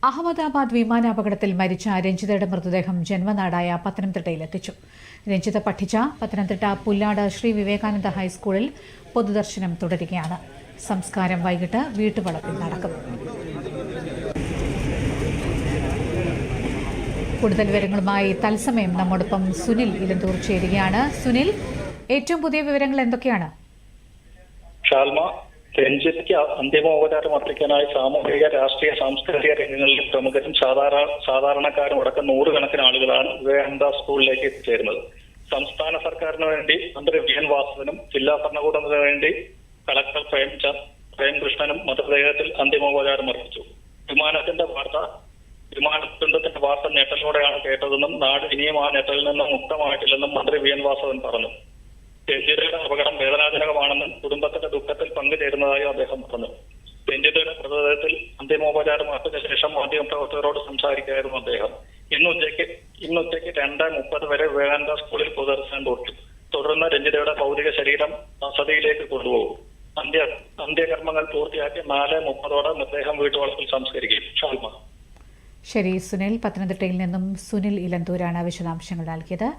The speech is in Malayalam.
അഹമ്മദാബാദ് വിമാനാപകടത്തിൽ മരിച്ച രഞ്ജിതയുടെ മൃതദേഹം ജന്മനാടായ പത്തനംതിട്ടയിലെത്തിച്ചു. രഞ്ജിത പഠിച്ച പത്തനംതിട്ട പുല്ലാട് ശ്രീ വിവേകാനന്ദ ഹൈസ്കൂളിൽ പൊതുദർശനം തുടരുകയാണ്. സംസ്കാരം വൈകിട്ട് വീട്ടുവളപ്പിൽ നടക്കും. കൂടുതൽ വിവരങ്ങളുമായി തത്സമയം നമ്മോടൊപ്പം സുനിൽ ഇലന്തൂർ ചേരുകയാണ്. സുനിൽ, ഏറ്റവും പുതിയ വിവരങ്ങൾ എന്തൊക്കെയാണ്? രഞ്ജിതയ്ക്ക് അന്തിമോപചാരം അർപ്പിക്കാനായി സാമൂഹിക, രാഷ്ട്രീയ, സാംസ്കാരിക രംഗങ്ങളിലും പ്രമുഖരും സാധാരണക്കാരും അടക്കം നൂറുകണക്കിന് ആളുകളാണ് വിവേകാനന്ദ സ്കൂളിലേക്ക് എത്തിച്ചേരുന്നത്. സംസ്ഥാന സർക്കാരിന് വേണ്ടി മന്ത്രി വി.എൻ. വാസവനും ജില്ലാ ഭരണകൂടത്തിന് വേണ്ടി കളക്ടർ പ്രേംകൃഷ്ണനും മൃതദേഹത്തിൽ അന്തിമോപചാരം അർപ്പിച്ചു. വിമാനത്തിന്റെ വാർത്ത ഞെട്ടലോടെയാണ് കേട്ടതെന്നും നാട് ഇനിയും ആ ഞെട്ടലിൽ നിന്ന് മുക്തമായിട്ടില്ലെന്നും മന്ത്രി വി.എൻ. വാസവൻ പറഞ്ഞു. രഞ്ജിതയുടെ അപകടം വേദനാജനകമാണെന്നും കുടുംബത്തിന്റെ ദുഃഖത്തിൽ പങ്കുചേരുന്നതായും അദ്ദേഹം പറഞ്ഞു. രഞ്ജിതയുടെ മൃതദേഹത്തിൽ അന്തിമോപചാരം അർപ്പിച്ച ശേഷം മാധ്യമപ്രവർത്തകരോട് സംസാരിക്കുകയായിരുന്നു അദ്ദേഹം. ഇന്നുച്ചയ്ക്ക് 2:30 വരെ വിവേകാനന്ദ സ്കൂളിൽ പൊതുദർശനം കൊടുത്തു. തുടർന്ന് രഞ്ജിതയുടെ ഭൗതിക ശരീരം വസതിയിലേക്ക് കൊണ്ടുപോകും. അന്ത്യകർമ്മങ്ങൾ പൂർത്തിയാക്കി 4:30 മൃതദേഹം വീട്ടുവളപ്പിൽ സംസ്കരിക്കും. ശരി സുനിൽ, പത്തനംതിട്ടയിൽ നിന്നും സുനിൽ ഇലന്തൂരാണ് വിശദാംശങ്ങൾ നൽകിയത്.